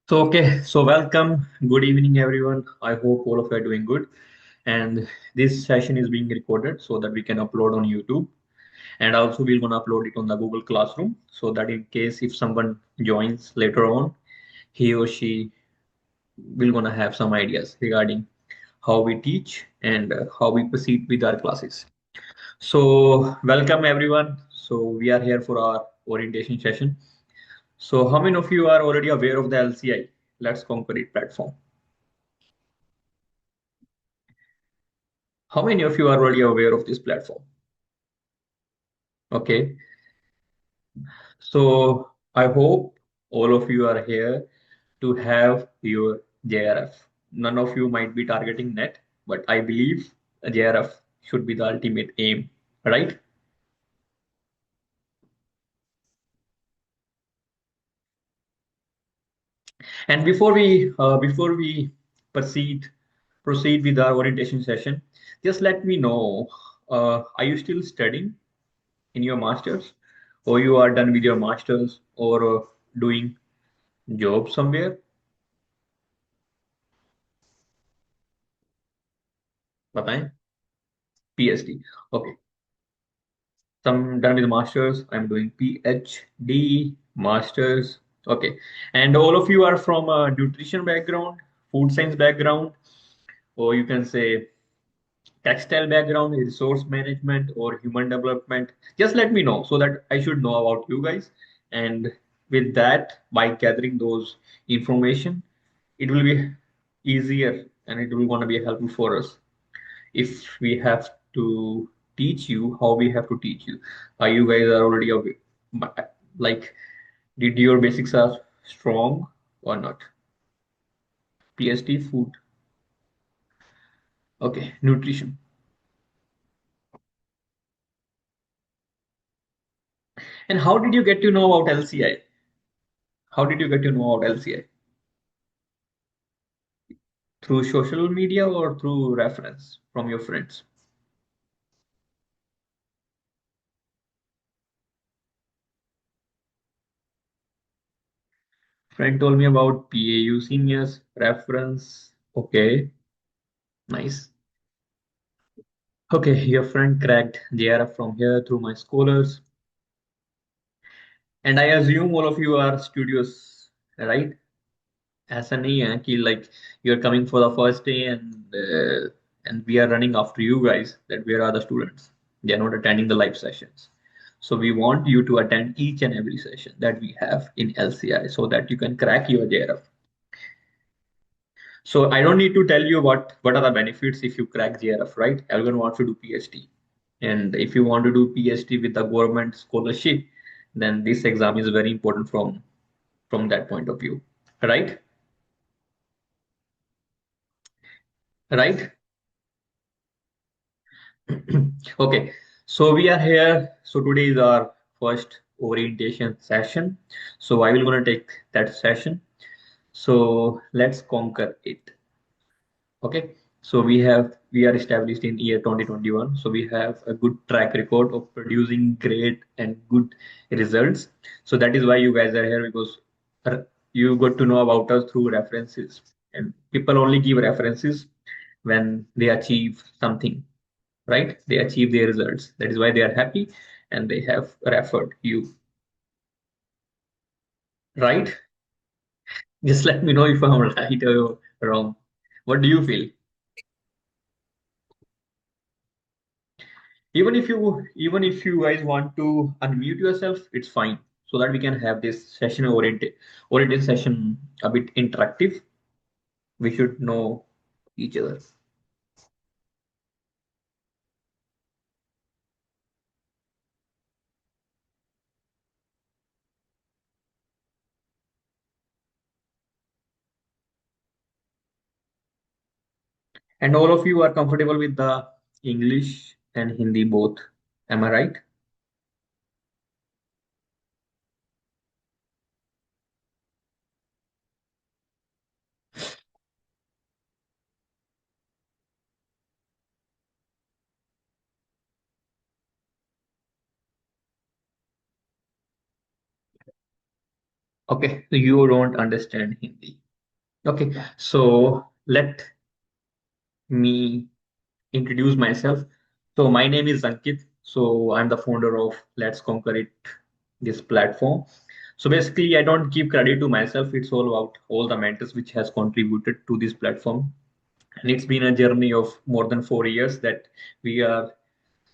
So welcome. Good evening, everyone. I hope all of you are doing good. And this session is being recorded so that we can upload on YouTube. And also we're gonna upload it on the Google Classroom so that in case if someone joins later on, he or she will gonna have some ideas regarding how we teach and how we proceed with our classes. So welcome everyone. So we are here for our orientation session. So how many of you are already aware of the LCI? Let's Conquer It platform. How many of you are already aware of this platform? Okay, so I hope all of you are here to have your JRF. None of you might be targeting net, but I believe a JRF should be the ultimate aim, right? And before we proceed proceed with our orientation session, just let me know, are you still studying in your masters, or you are done with your masters, or doing job somewhere? बताएं. PhD. Okay. Some done with masters. I'm doing PhD, masters. Okay. And all of you are from a nutrition background, food science background, or you can say textile background, resource management, or human development. Just let me know so that I should know about you guys. And with that, by gathering those information, it will be easier and it will want to be helpful for us if we have to teach you how we have to teach you. Are you guys are already aware? Like, did your basics are strong or not? PhD food. Okay, nutrition. And how did you get to know about LCI? How did you get to know about LCI? Through social media or through reference from your friends? Friend told me about PAU seniors reference. Okay, nice. Okay, your friend cracked JRF from here through my scholars. And I assume all of you are studios, right? ऐसा नहीं है कि like you're coming for the first day and we are running after you guys that where are the students? They are not attending the live sessions. So we want you to attend each and every session that we have in LCI so that you can crack your JRF. So I don't need to tell you what are the benefits if you crack JRF, right? Everyone wants to do PhD. And if you want to do PhD with the government scholarship, then this exam is very important from that point of view, right? Right? Okay, so we are here. So today is our first orientation session. So I will gonna take that session. So let's conquer it. Okay. So we are established in year 2021. So we have a good track record of producing great and good results. So that is why you guys are here because you got to know about us through references. And people only give references when they achieve something, right? They achieve their results. That is why they are happy and they have referred you, right? Just let me know if I'm right or wrong. What do you feel? Even if you guys want to unmute yourself, it's fine so that we can have this session oriented session a bit interactive. We should know each other. And all of you are comfortable with the English and Hindi both. Am I right? Okay, so you don't understand Hindi. Okay, so let me introduce myself. So my name is Ankit. So I'm the founder of Let's Conquer It, this platform. So basically, I don't give credit to myself. It's all about all the mentors which has contributed to this platform. And it's been a journey of more than 4 years that we are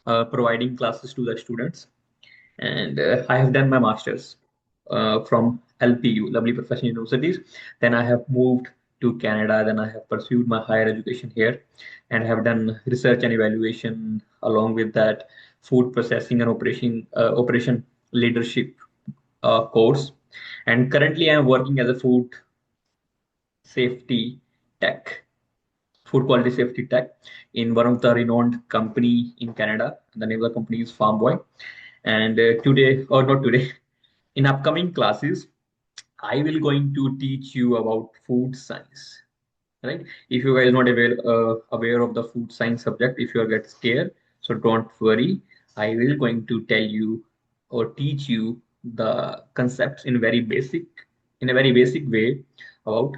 providing classes to the students. And I have done my masters from LPU, Lovely Professional Universities. Then I have moved to Canada. Then I have pursued my higher education here, and have done research and evaluation along with that food processing and operation leadership course. And currently, I am working as a safety tech, food quality safety tech in one of the renowned company in Canada. The name of the company is Farmboy. And today, or not today, in upcoming classes, I will going to teach you about food science. Right? If you guys not aware of the food science subject, if you are get scared, so don't worry. I will going to tell you or teach you the concepts in a very basic way about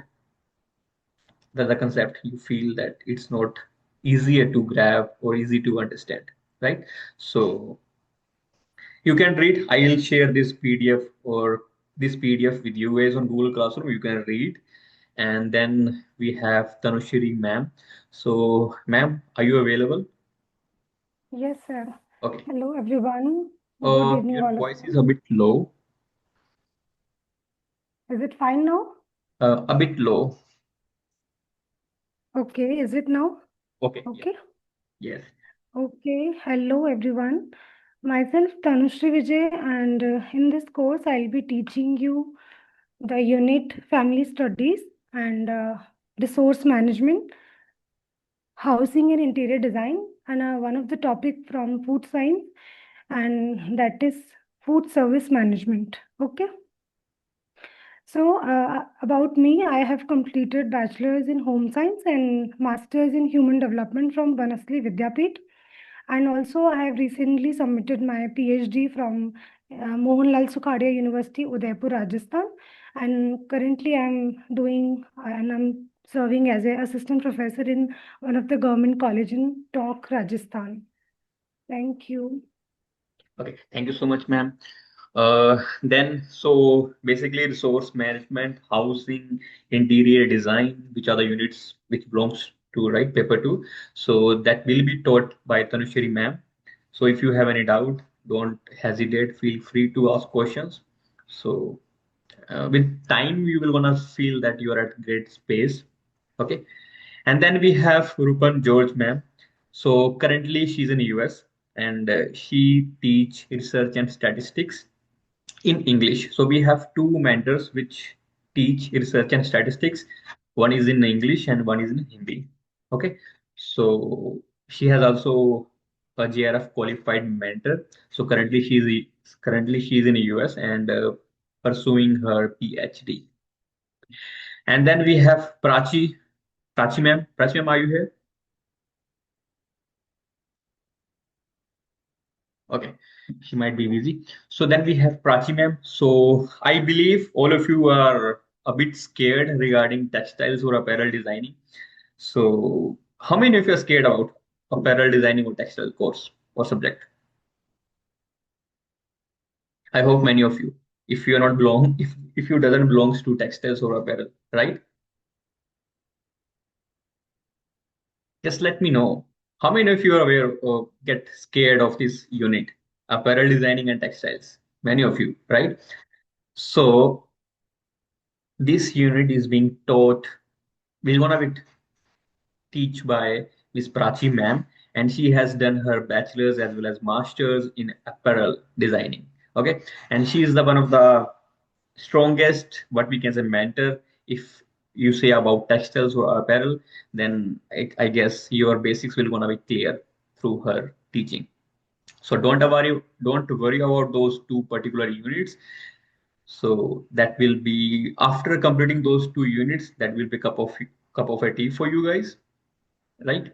the concept. You feel that it's not easier to grab or easy to understand, right? So you can read. I'll share this PDF or this PDF with you guys on Google Classroom. You can read. And then we have Tanushri ma'am. So, ma'am, are you available? Yes, sir. Okay. Hello, everyone. Good evening, Your all of voice is you. a bit low. Is it fine now? A bit low. Okay, is it now? Okay. Yeah. Okay. Yes. Okay. Hello, everyone. Myself, Tanushri Vijay, and in this course, I'll be teaching you the unit Family Studies and Resource Management, Housing and Interior Design, and one of the topic from Food Science, and that is Food Service Management. Okay. So, about me, I have completed bachelor's in home science and master's in human development from Banasli Vidyapeeth. And also, I have recently submitted my PhD from Mohanlal Sukhadia University, Udaipur, Rajasthan. And currently, I'm serving as an assistant professor in one of the government college in Tok, Rajasthan. Thank you. Okay. Thank you so much, ma'am. Then, so basically, resource management, housing, interior design, which are the units which belongs to right paper two. So that will be taught by Tanushri ma'am. So if you have any doubt, don't hesitate. Feel free to ask questions. So with time, you will gonna feel that you are at great space. Okay. And then we have Rupan George ma'am. So currently she's in US and she teach research and statistics in English. So we have two mentors which teach research and statistics. One is in English and one is in Hindi. Okay. So she has also a JRF qualified mentor. So currently she's in the US and pursuing her PhD. And then we have Prachi. Prachi ma'am. Prachi ma'am, are you here? Okay, she might be busy. So then we have Prachi ma'am. So I believe all of you are a bit scared regarding textiles or apparel designing. So how many of you are scared about apparel designing or textile course or subject? I hope many of you. If you are not belong, if you doesn't belongs to textiles or apparel, right? Just let me know. How many of you are aware or get scared of this unit, apparel designing and textiles? Many of you, right? So this unit is being taught, we're gonna be teach by Miss Prachi ma'am, and she has done her bachelor's as well as master's in apparel designing. Okay, and she is the one of the strongest, what we can say, mentor. If you say about textiles or apparel, then I guess your basics will gonna be clear through her teaching. So don't worry about those two particular units. So that will be after completing those two units, that will be cup of a tea for you guys, right?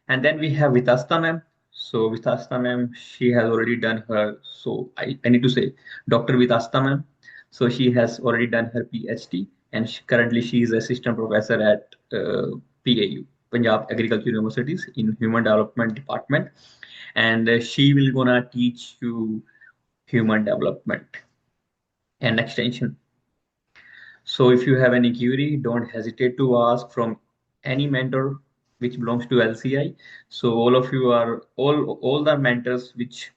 And then we have Vitasta ma'am. So Vitasta ma'am, she has already done her. So I need to say Dr. Vitasta ma'am. So she has already done her PhD, and currently she is assistant professor at PAU, Punjab Agriculture Universities in Human Development Department, and she will gonna teach you human development and extension. So if you have any query, don't hesitate to ask from any mentor which belongs to LCI. So all of you are all the mentors which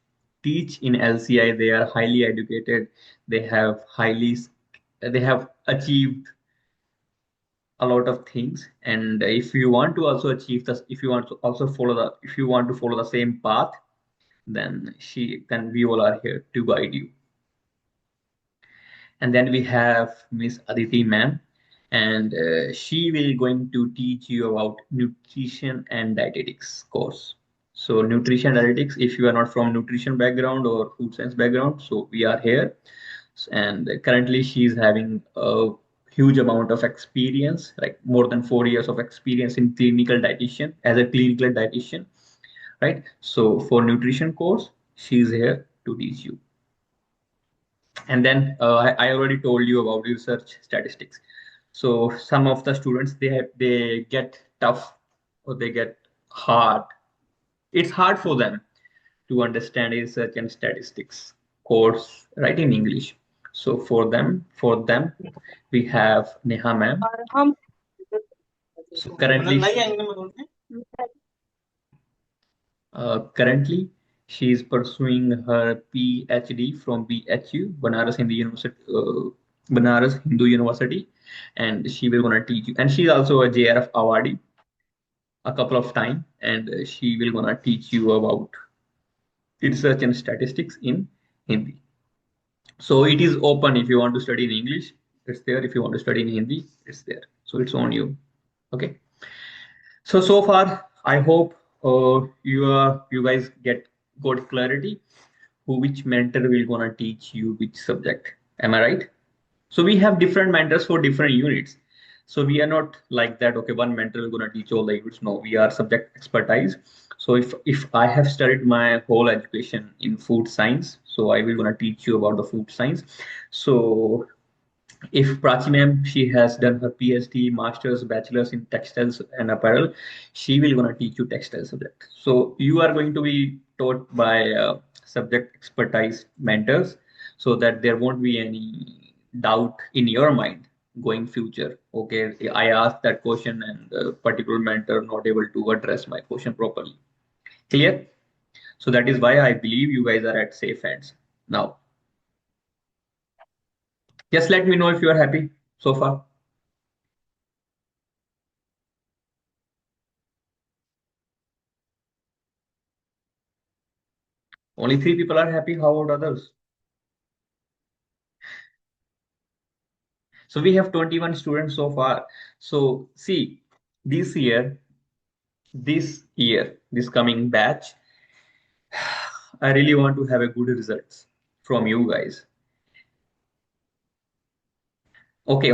teach in LCI, they are highly educated. They have they have achieved a lot of things. And if you want to also achieve this, if you want to also if you want to follow the same path, then we all are here to guide you. And then we have Miss Aditi ma'am, and she will going to teach you about nutrition and dietetics course. So nutrition dietetics, if you are not from nutrition background or food science background, so we are here. And currently she is having a huge amount of experience, like more than 4 years of experience in clinical dietitian as a clinical dietitian, right? So for nutrition course, she is here to teach you. And then I already told you about research statistics. So some of the students, they get tough or they get hard. It's hard for them to understand research and statistics course right in English. So for them, we have Neha ma'am. So currently she is pursuing her PhD from BHU, Banaras Hindu University, Banaras Hindu University, and she will gonna teach you. And she's also a JRF awardee a couple of times, and she will gonna teach you about research and statistics in Hindi. So it is open. If you want to study in English, it's there. If you want to study in Hindi, it's there. So it's on you. Okay. So far, I hope you guys get good clarity who which mentor will gonna teach you which subject. Am I right? So we have different mentors for different units. So we are not like that. Okay, one mentor will gonna teach all the units. No, we are subject expertise. So if I have studied my whole education in food science, so I will gonna teach you about the food science. So if Prachi ma'am, she has done her PhD, master's, bachelor's in textiles and apparel, she will gonna teach you textile subject. So you are going to be taught by subject expertise mentors, so that there won't be any doubt in your mind going future. Okay, I asked that question and the particular mentor not able to address my question properly. Clear? So that is why I believe you guys are at safe hands now. Just let me know if you are happy so far. Only 3 people are happy. How about others? So we have 21 students so far. So see, this year, this coming batch, I really want to have a good results from you guys. Okay.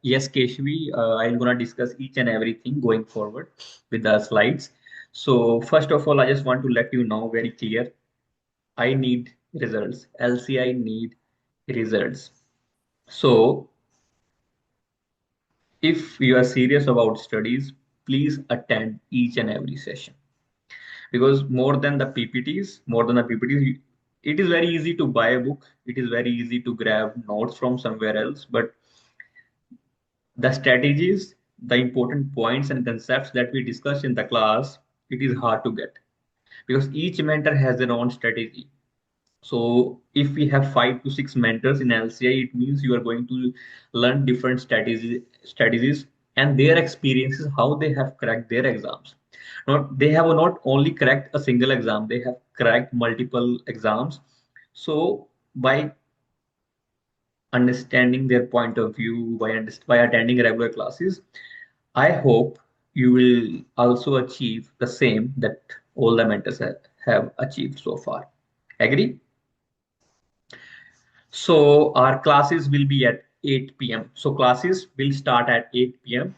Yes, Keshvi, I'm gonna discuss each and everything going forward with the slides. So first of all, I just want to let you know very clear. I need results. LCI need results. So if you are serious about studies, please attend each and every session, because more than the PPTs, it is very easy to buy a book. It is very easy to grab notes from somewhere else, but the strategies, the important points and concepts that we discussed in the class, it is hard to get because each mentor has their own strategy. So if we have 5 to 6 mentors in LCI, it means you are going to learn different strategies and their experiences, how they have cracked their exams. Not they have not only cracked a single exam, they have cracked multiple exams. So by understanding their point of view, by attending regular classes, I hope you will also achieve the same that all the mentors have achieved so far. Agree? So our classes will be at 8 p.m. So classes will start at 8 p.m.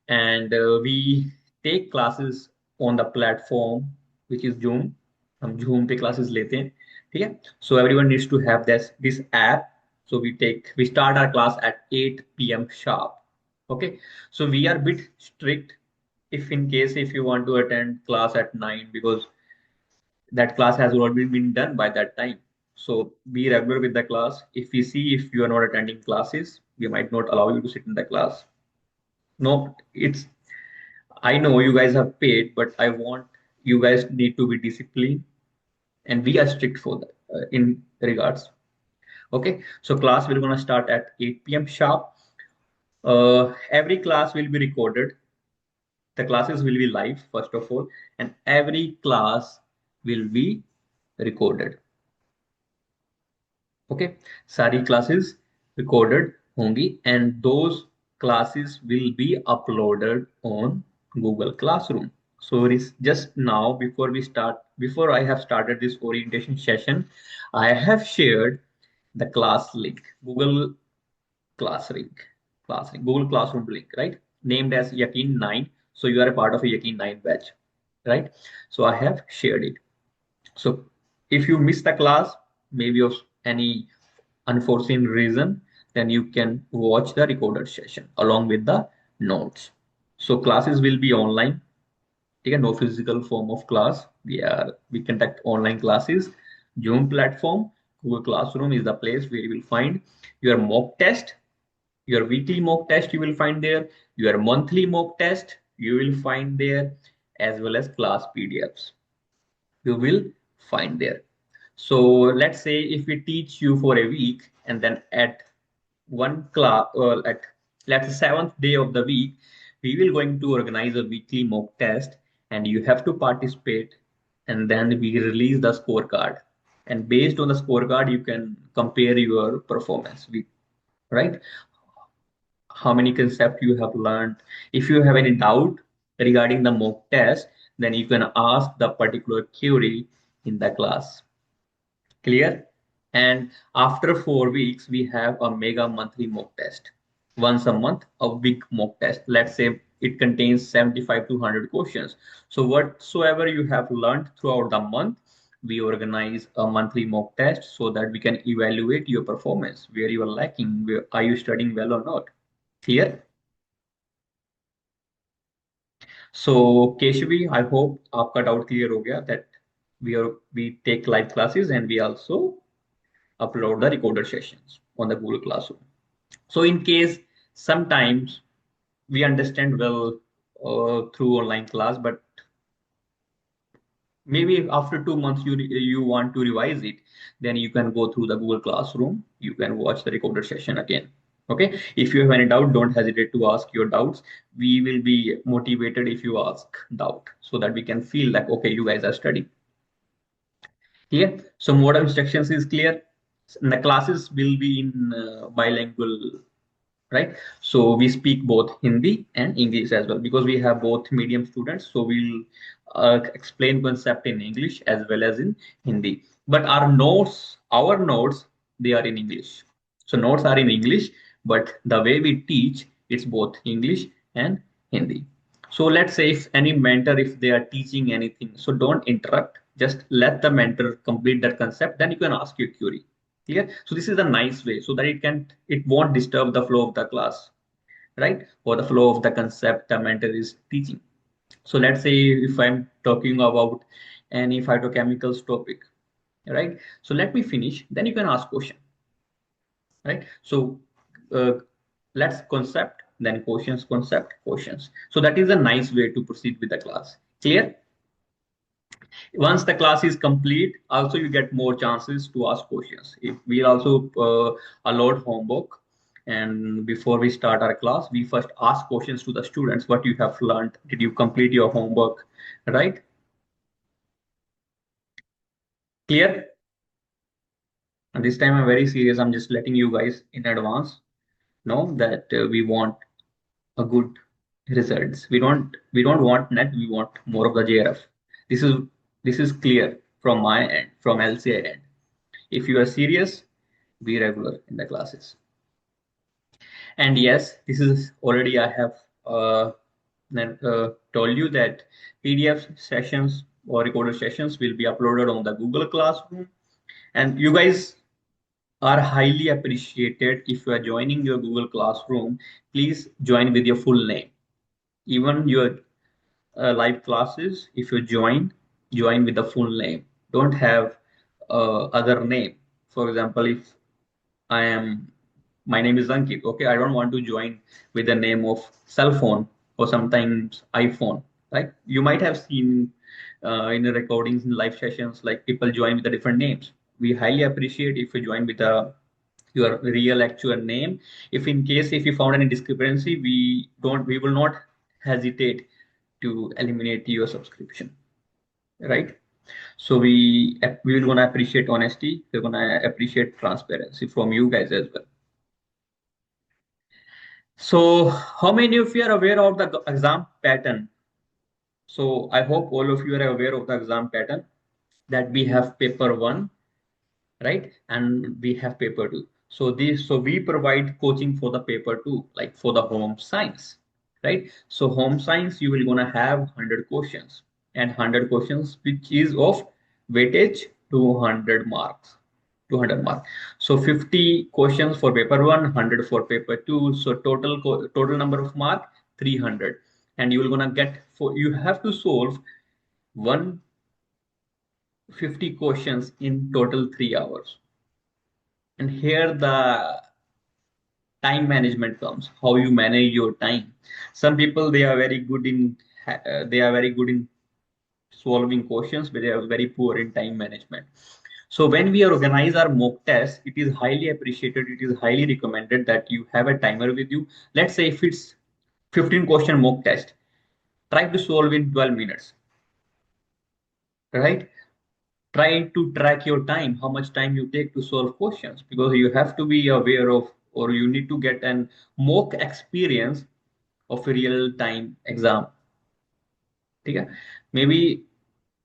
and we take classes on the platform which is Zoom. हम Zoom पे classes लेते हैं, ठीक है? So everyone needs to have this app. So we start our class at 8 p.m. sharp. Okay, so we are a bit strict if in case if you want to attend class at 9, because that class has already been done by that time. So be regular with the class. If we see if you are not attending classes, we might not allow you to sit in the class. No, it's, I know you guys have paid, but I want you guys need to be disciplined, and we are strict for that in regards. Okay, so class will gonna start at 8 p.m. sharp. Every class will be recorded. The classes will be live first of all, and every class will be recorded. Okay, सारी classes recorded होंगी, and those classes will be uploaded on Google Classroom. So it is just now, before I have started this orientation session, I have shared the class link, class link Google Classroom link, right, named as Yakeen 9. So you are a part of a Yakeen 9 batch, right? So I have shared it. So if you miss the class, maybe of any unforeseen reason, then you can watch the recorded session along with the notes. So classes will be online. Again, no physical form of class. We conduct online classes. Zoom platform, Google Classroom is the place where you will find your mock test, your weekly mock test you will find there, your monthly mock test you will find there, as well as class PDFs you will find there. So let's say if we teach you for a week, and then at one class, at let's say seventh day of the week, we will going to organize a weekly mock test, and you have to participate, and then we release the scorecard, and based on the scorecard you can compare your performance with, right, how many concepts you have learned. If you have any doubt regarding the mock test, then you can ask the particular query in the class. Clear? And after 4 weeks, we have a mega monthly mock test. Once a month, a big mock test. Let's say it contains 75 to 100 questions. So whatsoever you have learned throughout the month, we organize a monthly mock test so that we can evaluate your performance, where you are lacking, where are you studying well or not. Clear? So Keshvi, I hope आपका doubt clear हो गया that we take live classes, and we also upload the recorded sessions on the Google Classroom. So in case sometimes we understand well through online class, but maybe after 2 months you want to revise it, then you can go through the Google Classroom. You can watch the recorded session again. Okay. If you have any doubt, don't hesitate to ask your doubts. We will be motivated if you ask doubt, so that we can feel like, okay, you guys are studying. Clear? So mode of instructions is clear. The classes will be in bilingual, right? So we speak both Hindi and English as well, because we have both medium students. So we'll explain concept in English as well as in Hindi. But our notes, they are in English. So notes are in English, but the way we teach, it's both English and Hindi. So let's say if any mentor, if they are teaching anything, so don't interrupt. Just let the mentor complete that concept. Then you can ask your query. Clear? So this is a nice way so that it won't disturb the flow of the class, right? Or the flow of the concept the mentor is teaching. So let's say if I'm talking about any phytochemicals topic, right? So let me finish, then you can ask question, right? So uh, let's concept, then questions, concept, questions. So that is a nice way to proceed with the class. Clear? Once the class is complete, also you get more chances to ask questions. If we'll also allowed homework, and before we start our class, we first ask questions to the students. What you have learned? Did you complete your homework? Right? Clear? And this time I'm very serious. I'm just letting you guys in advance know that we want a good results. We don't want net. We want more of the JRF. This is clear from my end, from LCI end. If you are serious, be regular in the classes. And yes, this is already I have told you that PDF sessions or recorded sessions will be uploaded on the Google Classroom. And you guys are highly appreciated. If you are joining your Google Classroom, please join with your full name. Even your live classes, if you join with the full name. Don't have other name. For example, if I am, my name is Ankit. Okay, I don't want to join with the name of cell phone or sometimes iPhone. Right? You might have seen in the recordings in live sessions, like people join with the different names. We highly appreciate if you join with your real actual name. If in case if you found any discrepancy, we will not hesitate to eliminate your subscription. Right? So we will gonna appreciate honesty. We're gonna appreciate transparency from you guys as well. So, how many of you are aware of the exam pattern? So, I hope all of you are aware of the exam pattern, that we have paper one, right? And we have paper two. So we provide coaching for the paper two, like for the home science, right? So home science, you will gonna have 100 questions, and 100 questions, which is of weightage 200 marks. 200 mark. So 50 questions for paper one, 100 for paper two. So total number of mark 300, and you will gonna get, for you have to solve 150 questions in total 3 hours. And here the time management comes, how you manage your time. Some people, they are very good in solving questions, but they are very poor in time management. So when we organize our mock test, it is highly appreciated, it is highly recommended that you have a timer with you. Let's say if it's 15 question mock test, try to solve in 12 minutes, right? Try to track your time, how much time you take to solve questions, because you have to be aware of, or you need to get an mock experience of a real time exam. Okay? Maybe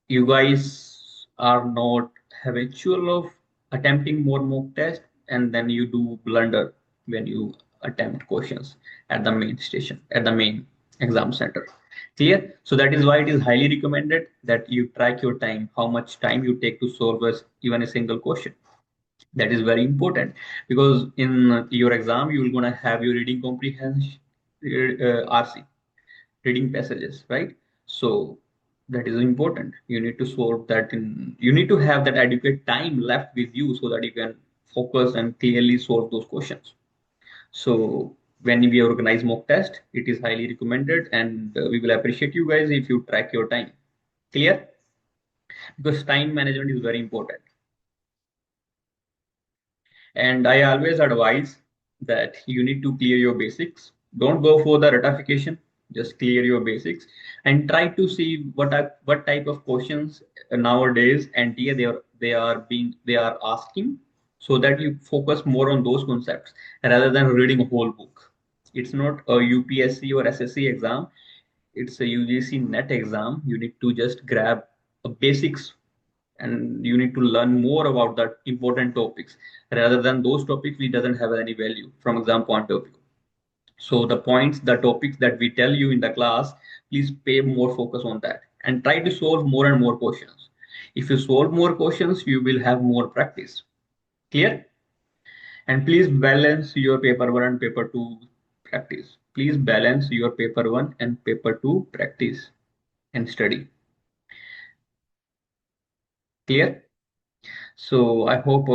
you guys are not habitual of attempting more mock tests, and then you do blunder when you attempt questions at the main station, at the main exam center. Clear? So that is why it is highly recommended that you track your time, how much time you take to solve even a single question. That is very important, because in your exam you will gonna have your reading comprehension, RC, reading passages, right? So that is important. You need to solve that in, you need to have that adequate time left with you so that you can focus and clearly solve those questions. So when we organize mock test, it is highly recommended, and we will appreciate you guys if you track your time. Clear? Because time management is very important. And I always advise that you need to clear your basics. Don't go for the ratification. Just clear your basics and try to see what type of questions nowadays NTA they are asking, so that you focus more on those concepts rather than reading a whole book. It's not a UPSC or SSC exam. It's a UGC NET exam. You need to just grab a basics, and you need to learn more about that important topics rather than those topics which doesn't have any value from exam point of view. So the points, the topics that we tell you in the class, please pay more focus on that and try to solve more and more questions. If you solve more questions, you will have more practice. Clear? And please balance your paper one and paper two practice. Please balance your paper one and paper two practice and study. Clear? So I hope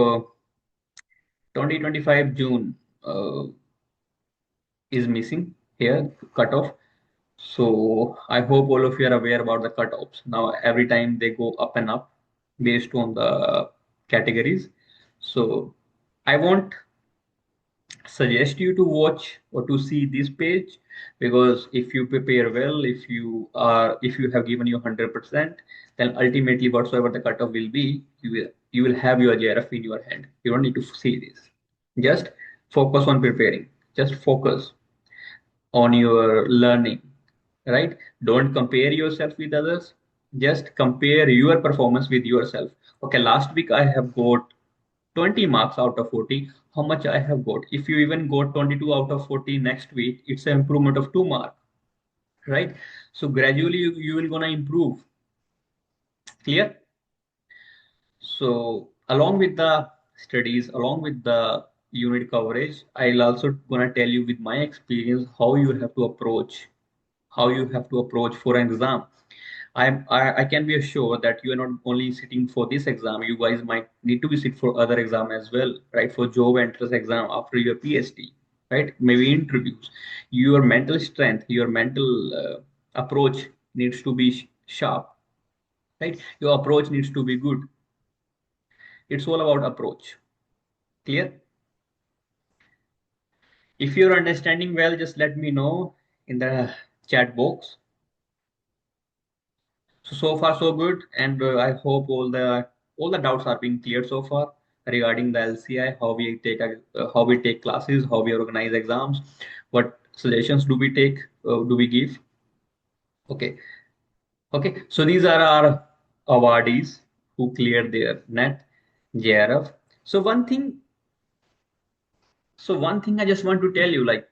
2025 June is missing here, cutoff. So I hope all of you are aware about the cutoffs. Now every time they go up and up based on the categories. So I won't suggest you to watch or to see this page, because if you prepare well, if you have given your 100%, then ultimately whatsoever the cutoff will be, you will have your JRF in your hand. You don't need to see this. Just focus on preparing. Just focus on your learning, right? Don't compare yourself with others. Just compare your performance with yourself. Okay, last week I have got 20 marks out of 40. How much I have got? If you even got 22 out of 40 next week, it's an improvement of 2 marks, right? So gradually you will gonna improve. Clear? So along with the studies along with the unit coverage. I'll also gonna tell you with my experience how you have to approach, for an exam. I can be assured that you are not only sitting for this exam. You guys might need to be sit for other exam as well, right? For job entrance exam after your PhD, right? Maybe interviews. Your mental strength, your mental approach needs to be sharp, right? Your approach needs to be good. It's all about approach. Clear? If you're understanding well, just let me know in the chat box. So far so good, and I hope all the doubts are being cleared so far regarding the LCI, how we take classes, how we organize exams, what suggestions do we take, do we give? Okay, okay. So these are our awardees who cleared their NET, JRF. So one thing I just want to tell you, like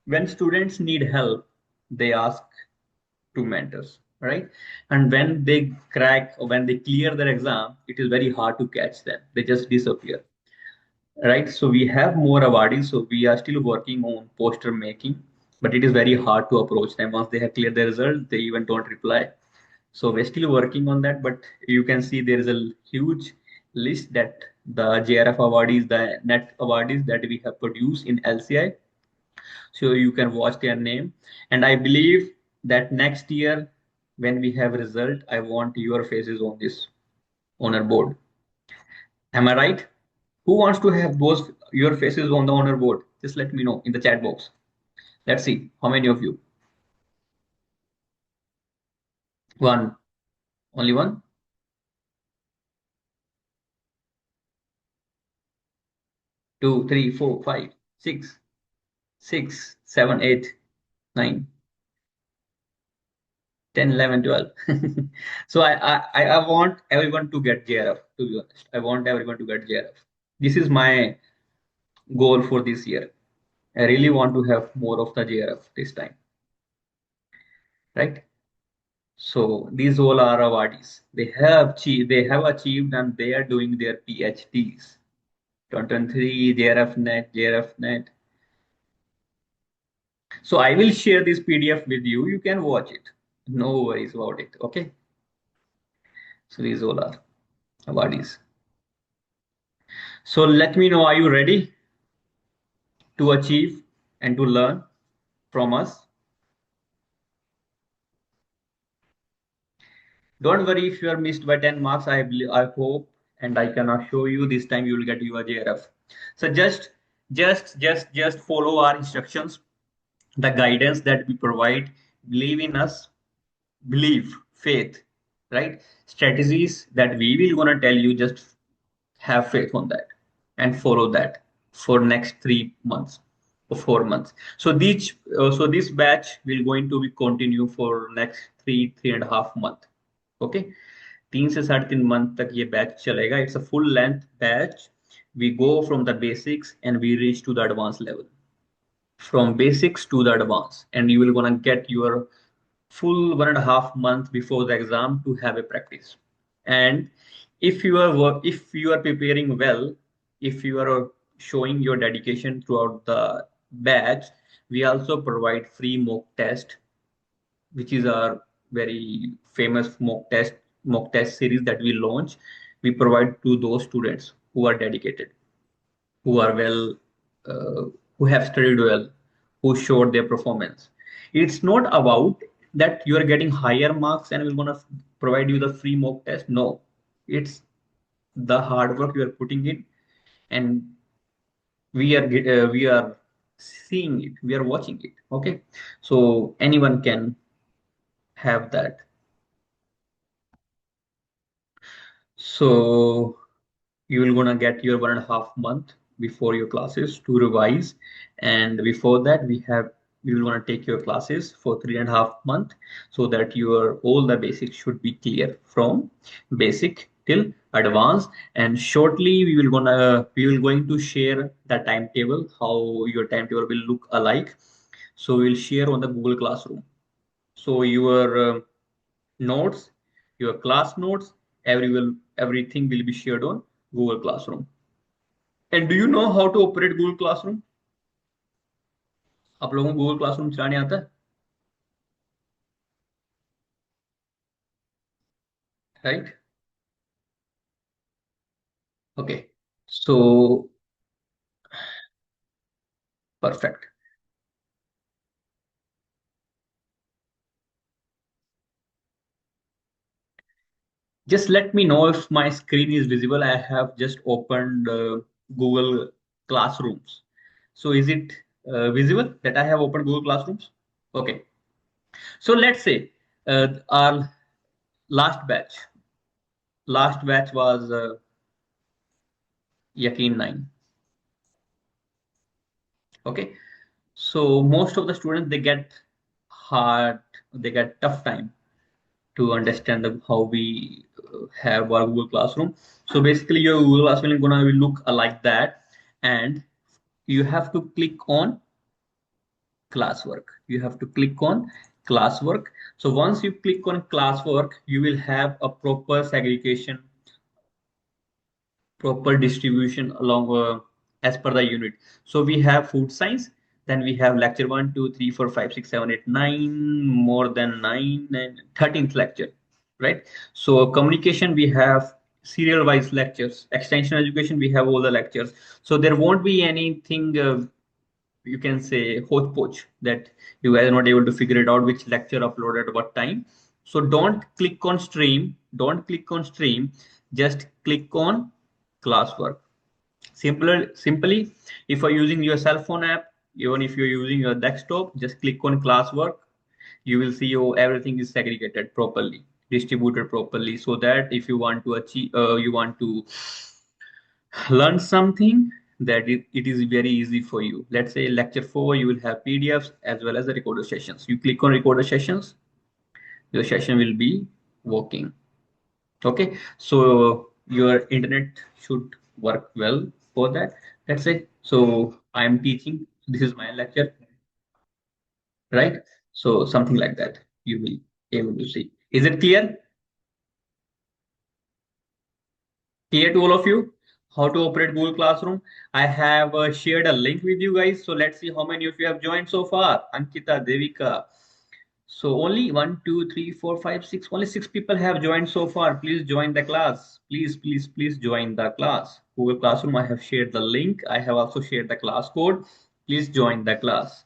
when students need help, they ask to mentors, right? And when they crack or when they clear their exam, it is very hard to catch them. They just disappear, right? So we have more awardees. So we are still working on poster making, but it is very hard to approach them. Once they have cleared the result, they even don't reply. So we're still working on that, but you can see there is a huge list that the JRF awardees, the NET awardees that we have produced in LCI, so you can watch their name. And I believe that next year when we have result, I want your faces on this honor board. Am I right? Who wants to have those your faces on the honor board? Just let me know in the chat box. Let's see how many of you. One. Only one. Two, three, four, five, six, six, seven, eight, nine, 10, 11, 12. So I want everyone to get JRF, to be honest. I want everyone to get JRF. This is my goal for this year. I really want to have more of the JRF this time, right? So these all are awardees. They have achieved, and they are doing their PhDs. 2023 JRF net, JRF net. So I will share this PDF with you. You can watch it. No worries about it. Okay. So these all are awardees. So let me know, are you ready to achieve and to learn from us? Don't worry if you are missed by 10 marks. I hope and I can assure you this time you will get your JRF. So just follow our instructions, the guidance that we provide. Believe in us, believe, faith, right? Strategies that we will gonna tell you, just have faith on that and follow that for next 3 months or 4 months. So this batch will going to be continue for next three and a half month. Okay, 3 से 3.5 month तक ये batch चलेगा. It's a full length batch. We go from the basics and we reach to the advanced level, from basics to the advanced, and you will gonna get your full 1.5 month before the exam to have a practice. And if you are preparing well, if you are showing your dedication throughout the batch, we also provide free mock test, which is our very famous mock test series that we launch. We provide to those students who are dedicated, who are well, uh, who have studied well, who showed their performance. It's not about that you are getting higher marks and we're gonna provide you the free mock test. No, it's the hard work you are putting in, and we are seeing it, we are watching it. Okay, so anyone can have that. So you will gonna get your 1.5 month before your classes to revise, and before that we will gonna take your classes for 3.5 month, so that your all the basics should be clear from basic till advanced. And shortly we will going to share the timetable, how your timetable will look alike. So we'll share on the Google Classroom. So your notes, your class notes, everything will be shared on Google Classroom. And do you know how to operate Google Classroom? आप लोगों को Google Classroom चलाने आता है? Right? Okay. So perfect. Just let me know if my screen is visible. I have just opened Google Classrooms. So is it visible that I have opened Google Classrooms? Okay. So let's say our last batch. Last batch was Yakeen 9. Okay. So most of the students they get hard, they get tough time to understand how we have our Google Classroom. So basically, your Google Classroom is gonna look like that, and you have to click on classwork. You have to click on classwork. So once you click on classwork, you will have a proper segregation, proper distribution along as per the unit. So we have food science, then we have lecture 1, 2, 3, 4, 5, 6, 7, 8, 9, more than 9, and 13th lecture, right? So communication, we have serial wise lectures. Extension education, we have all the lectures. So there won't be anything you can say hodgepodge that you guys are not able to figure it out which lecture uploaded at what time. So don't click on stream, don't click on stream, just click on classwork. Simply, if you're using your cell phone app, even if you're using your desktop, just click on classwork. You will see everything is segregated properly, distributed properly, so that if you want to achieve, you want to learn something, that it is very easy for you. Let's say lecture 4, you will have PDFs as well as the recorder sessions. You click on recorder sessions, your session will be working. Okay, so your internet should work well for that. That's it. So I'm teaching. This is my lecture, right? So something like that you will able to see. Is it clear? Clear to all of you? How to operate Google Classroom? I have shared a link with you guys. So let's see how many of you have joined so far. Ankita, Devika. So only one, two, three, four, five, six. Only six people have joined so far. Please join the class. Please join the class. Google Classroom. I have shared the link. I have also shared the class code. Please join the class.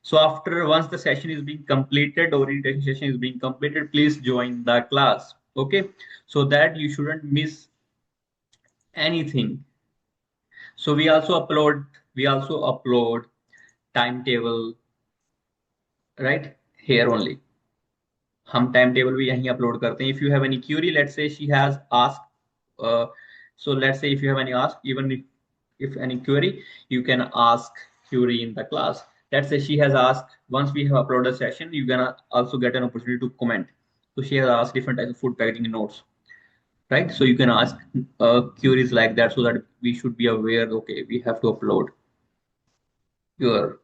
So after once the session is being completed, orientation session is being completed, please join the class. Okay, so that you shouldn't miss anything. So we also upload timetable right here only. हम time table भी यहीं upload करते हैं. If you have any query, let's say she has asked, so let's say if you have any ask, even if any query, you can ask query in the class. Let's say she has asked, once we have uploaded a session, you can also get an opportunity to comment. So she has asked different types of food packaging notes, right? So you can ask queries like that, so that we should be aware, okay, we have to upload your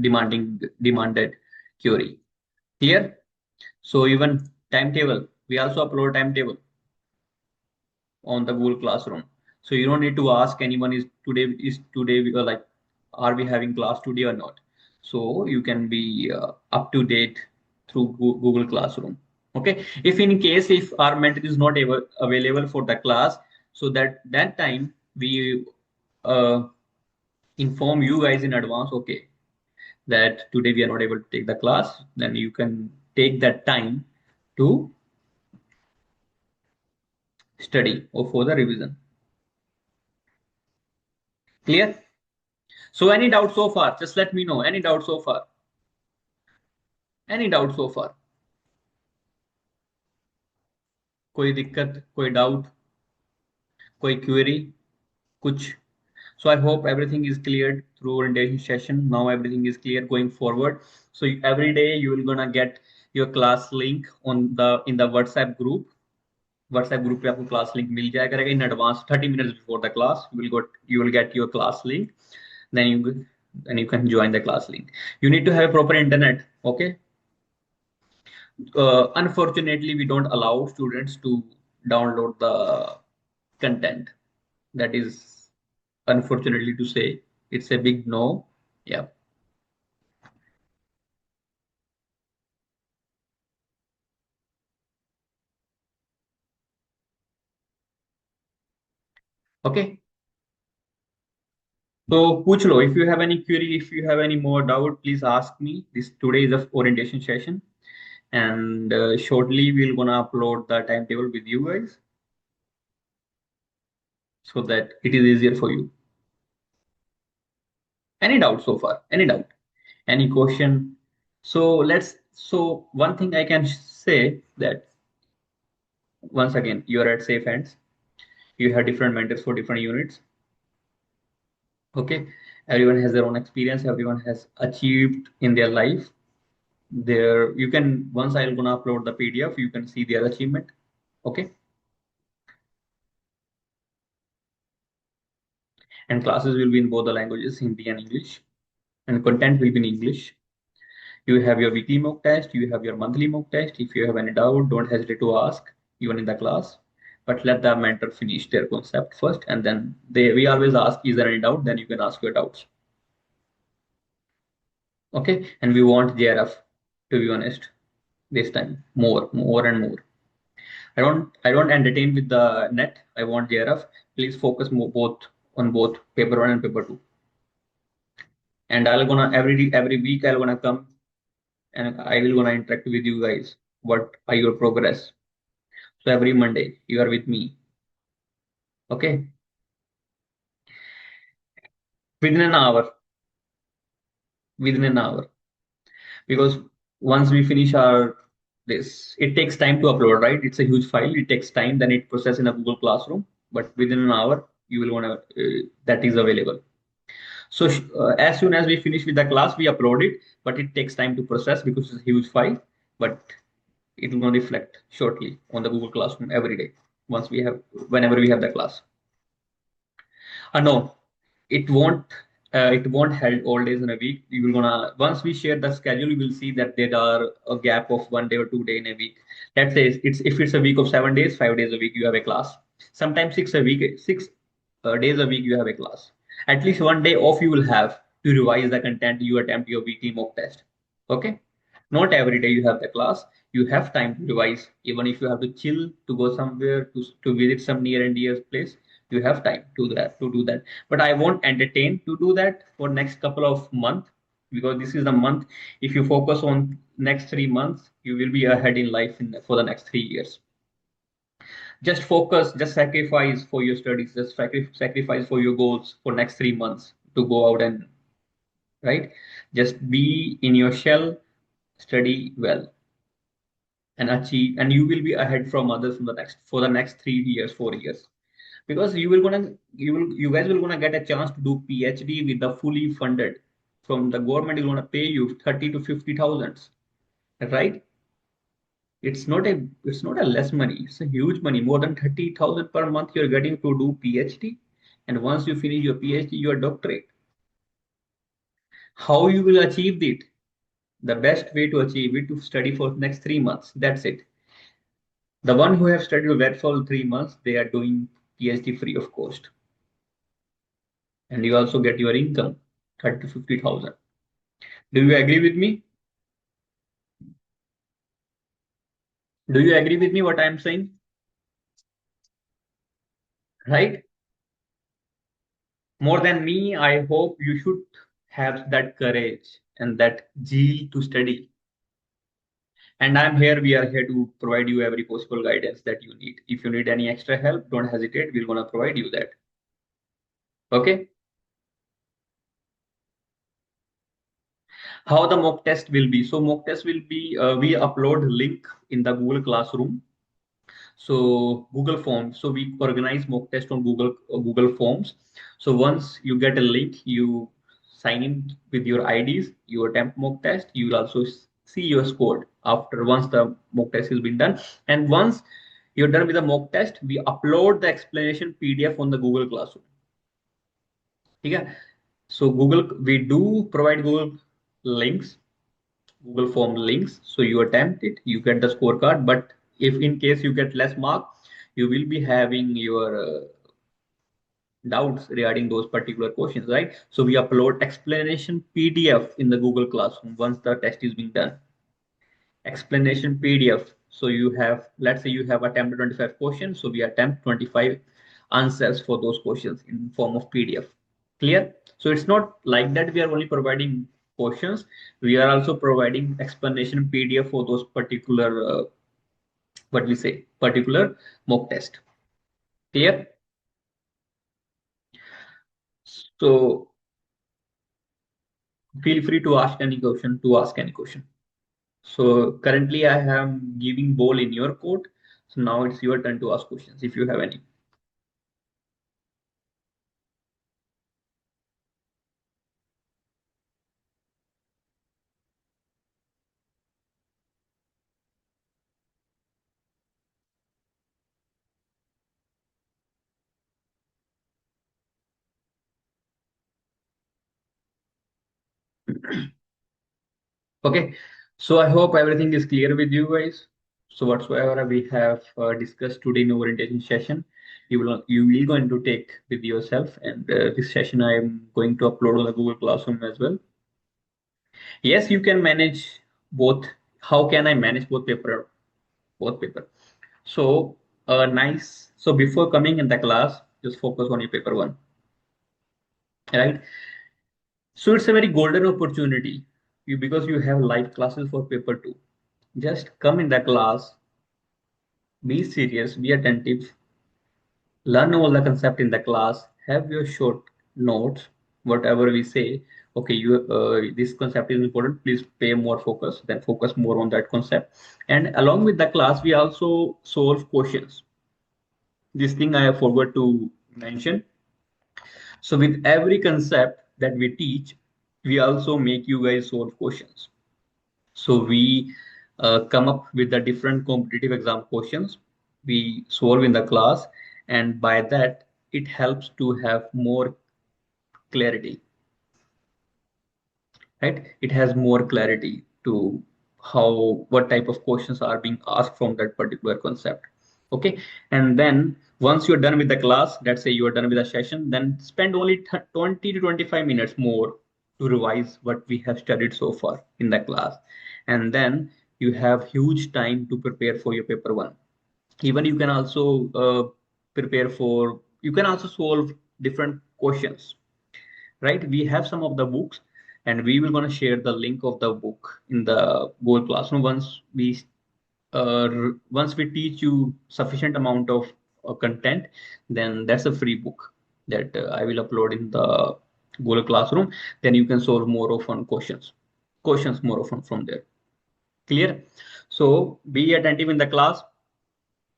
demanded query. Clear? So even timetable, we also upload timetable on the Google Classroom. So you don't need to ask anyone is today like, are we having class today or not? So you can be up to date through Google Classroom. Okay. If in case if our mentor is not available for the class, so that time we uh, inform you guys in advance. Okay, that today we are not able to take the class, then you can take that time to study or for the revision. Clear? So any doubt so far? Just let me know. Any doubt so far? Any doubt so far? कोई दिक्कत, कोई doubt, कोई query, कुछ? So I hope everything is cleared through orientation session. Now everything is clear going forward. So every day you will gonna get your class link on the in the WhatsApp group. WhatsApp group पे आपको class link मिल जाया करेगा in advance 30 minutes before the class. You will get your class link. Then you can join the class link. You need to have a proper internet. Okay. Unfortunately, we don't allow students to download the content. That is, unfortunately to say, it's a big no. Yeah. Okay. So, पूछ लो, if you have any query, if you have any more doubt, please ask me. This today is a orientation session, and shortly we're gonna upload the timetable with you guys so that it is easier for you. Any doubt so far? Any doubt? Any question? So one thing I can say that once again, you are at safe hands. You have different mentors for different units. Okay, everyone has their own experience. Everyone has achieved in their life. There, you can once I'm gonna upload the PDF, you can see their achievement. Okay, and classes will be in both the languages, Hindi and English, and content will be in English. You have your weekly mock test, you have your monthly mock test. If you have any doubt, don't hesitate to ask, even in the class. But let the mentor finish their concept first, and then we always ask, is there any doubt? Then you can ask your doubts. Okay, and we want JRF, to be honest, this time more and more. I don't entertain with the net. I want JRF. Please focus more both on both paper one and paper two. And I'll gonna every week I'll gonna come and I will gonna interact with you guys. What are your progress? So every Monday you are with me. Okay, within an hour, within an hour, because once we finish our this, it takes time to upload, right? It's a huge file. It takes time. Then it process in a Google Classroom. But within an hour, you will wanna that is available. So as soon as we finish with the class, we upload it. But it takes time to process because it's a huge file. But it will gonna reflect shortly on the Google Classroom every day once we have whenever we have the class. No, it won't. It won't held all days in a week. You will gonna once we share the schedule, you will see that there are a gap of 1 day or 2 day in a week. Let's say it's if it's a week of 7 days, 5 days a week you have a class. Sometimes six days a week you have a class. At least 1 day off you will have to revise the content you attempt your weekly mock test. Okay, not every day you have the class. You have time to revise, even if you have to chill to go somewhere to visit some near and dear place. You have time to do that, but I won't entertain to do that for next couple of months, because this is the month. If you focus on next 3 months, you will be ahead in life for the next 3 years. Just focus, just sacrifice for your studies, just sacrifice for your goals for next 3 months to go out and right, just be in your shell, study well and achieve, and you will be ahead from others from the next for the next 3 years, 4 years, because you guys will gonna get a chance to do PhD with the fully funded from the government is gonna pay you 30 to 50,000, right? It's not a less money, it's a huge money, more than 30,000 per month you're getting to do PhD. And once you finish your PhD, your doctorate, how you will achieve it? The best way to achieve it to study for next 3 months. That's it. The one who have studied vet for 3 months, they are doing PhD free of cost, and you also get your income, 30 to 50,000. Do you agree with me? Do you agree with me what I'm saying? Right? More than me, I hope you should have that courage and that zeal to study. And I'm here. We are here to provide you every possible guidance that you need. If you need any extra help, don't hesitate. We're gonna provide you that. Okay? How the mock test will be? So mock test will be we upload link in the Google Classroom. So Google Forms. So we organize mock test on Google Forms. So once you get a link, you sign in with your IDs, you attempt mock test. You will also see your score after once the mock test has been done. And once you're done with the mock test, we upload the explanation PDF on the Google Classroom. Okay. So we do provide Google links, Google Form links. So you attempt it, you get the scorecard. But if in case you get less mark, you will be having your doubts regarding those particular questions, right? So we upload explanation PDF in the Google Classroom once the test is being done. Explanation PDF. So you have, let's say you have attempted 25 questions. So we attempt 25 answers for those questions in form of PDF. Clear? So it's not like that we are only providing questions. We are also providing explanation PDF for those particular, what we say, particular mock test. Clear? So feel free to ask any question, So currently I am giving ball in your court. So now it's your turn to ask questions if you have any. Okay, so I hope everything is clear with you guys. So whatsoever we have discussed today in orientation session, you will going to take with yourself, and this session I am going to upload on the Google Classroom as well. Yes, you can manage both. How can I manage both paper? Both paper. So nice. So before coming in the class, just focus on your paper one, right? So it's a very golden opportunity because you have live classes for paper two. Just come in the class, be serious, be attentive, learn all the concept in the class, have your short notes, whatever we say. Okay, you this concept is important. Please pay more focus, then focus more on that concept. And along with the class, we also solve questions. This thing I forgot to mention. So with every concept that we teach, we also make you guys solve questions. So we come up with the different competitive exam questions we solve in the class, and by that it helps to have more clarity, right? It has more clarity to how what type of questions are being asked from that particular concept. Okay, and then once you're done with the class, let's say you're done with the session, then spend only 20 to 25 minutes more to revise what we have studied so far in the class, and then you have huge time to prepare for your paper one. Even you can also prepare for, you can also solve different questions, right? We have some of the books, and we will going to share the link of the book in the Google Classroom once we teach you sufficient amount of content. Then that's a free book that I will upload in the Google Classroom. Then you can solve more often questions more often from there. Clear? So be attentive in the class,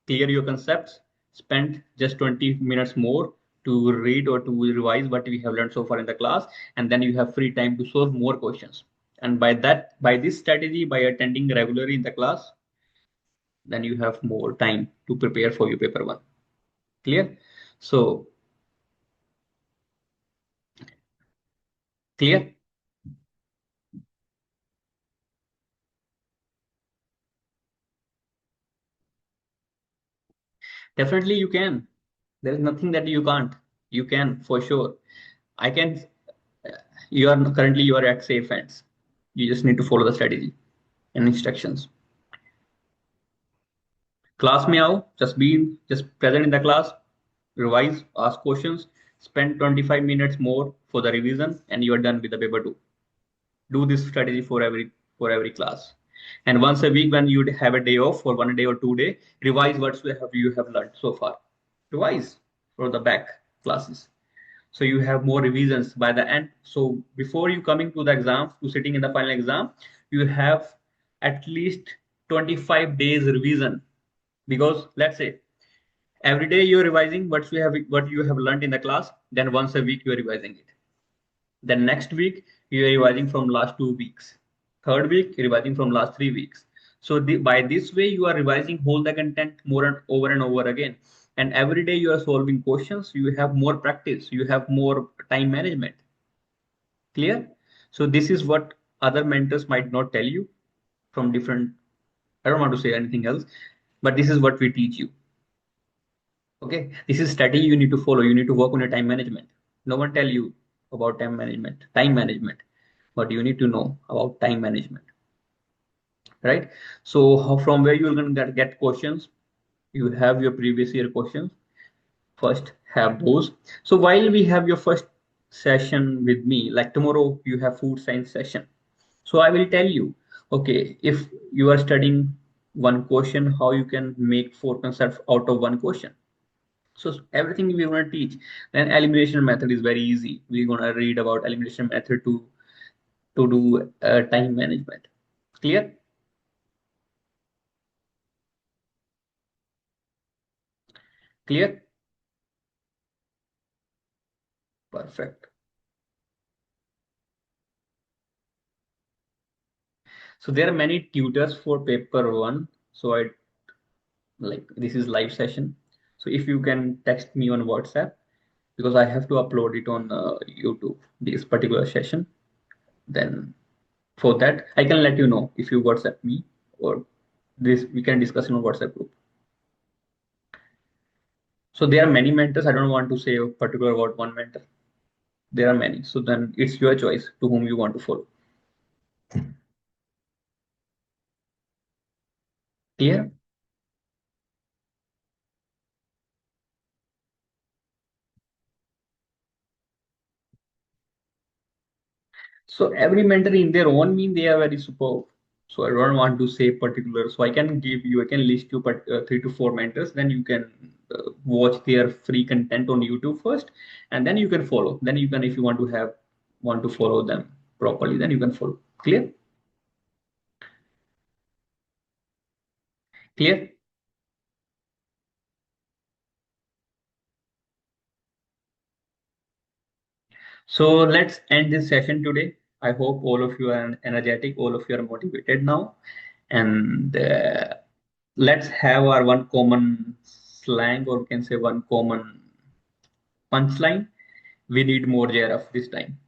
clear your concepts, spend just 20 minutes more to read or to revise what we have learned so far in the class, and then you have free time to solve more questions. And by this strategy, by attending regularly in the class, then you have more time to prepare for your paper one. Clear? So clear? Definitely you can. There is nothing that you can't. You can for sure. I can. You are currently you are at safe hands. You just need to follow the strategy and instructions. Class में आओ, just present in the class, revise, ask questions, spend 25 minutes more for the revision, and you are done with the paper two. Do this strategy for every class. And once a week, when you have a day off for 1 day or 2 day, revise what you have learned so far. Revise for the back classes. So you have more revisions by the end. So before you coming to the exam, to sitting in the final exam, you have at least 25 days revision. Because let's say every day you're revising what you have learned in the class, then once a week you're revising it. Then next week you're revising from last 2 weeks. Third week you're revising from last 3 weeks. So by this way you are revising whole the content more and over again. And every day you are solving questions. You have more practice. You have more time management. Clear? So this is what other mentors might not tell you from different. I don't want to say anything else, but this is what we teach you. Okay, this is strategy you need to follow. You need to work on your time management. No one tell you about time management, but you need to know about time management, right? So from where you're going to get questions, you have your previous year questions. First, have those. So while we have your first session with me, like tomorrow, you have food science session. So I will tell you, okay, if you are studying one question, how you can make four concepts out of one question. So everything we're going to teach. Then elimination method is very easy. We're going to read about elimination method to do time management. Clear? Clear? Perfect. So there are many tutors for paper one. So I like this is live session. So if you can text me on WhatsApp because I have to upload it on YouTube this particular session. Then for that I can let you know if you WhatsApp me or this we can discuss in a WhatsApp group. So there are many mentors. I don't want to say a particular about one mentor. There are many. So then it's your choice to whom you want to follow. Clear? So every mentor in their own mean they are very superb. So I don't want to say particular. So I can list you but three to four mentors. Then you can watch their free content on YouTube first, and then you can follow. Then you can, if you want to follow them properly, then you can follow. Clear? Clear? So let's end this session today. I hope all of you are energetic, all of you are motivated now, and let's have our one common slang, or we can say one common punchline. We need more JRF this time,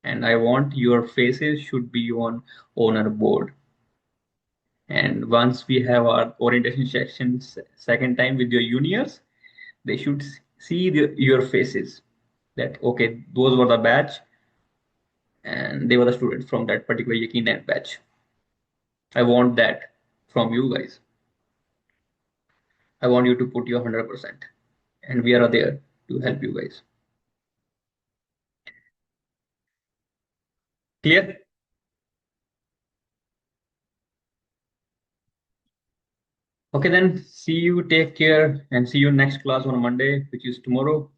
and I want your faces should be on our board. And once we have our orientation sessions second time with your juniors, they should see your faces. That okay, those were the batch and they were the students from that particular Yakeen NET batch. I want that from you guys. I want you to put your 100%, and we are there to help you guys. Clear? Okay, then see you, take care, and see you next class on Monday, which is tomorrow,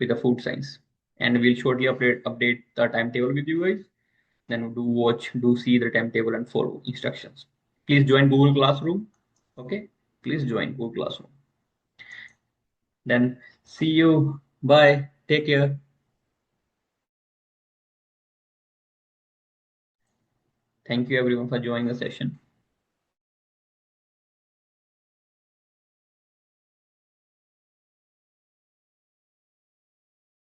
with the food science. And we'll shortly update the timetable with you guys. Then do see the timetable and follow instructions. Please join Google Classroom. Okay, please join Google Classroom. Then see you. Bye. Take care. Thank you everyone for joining the session.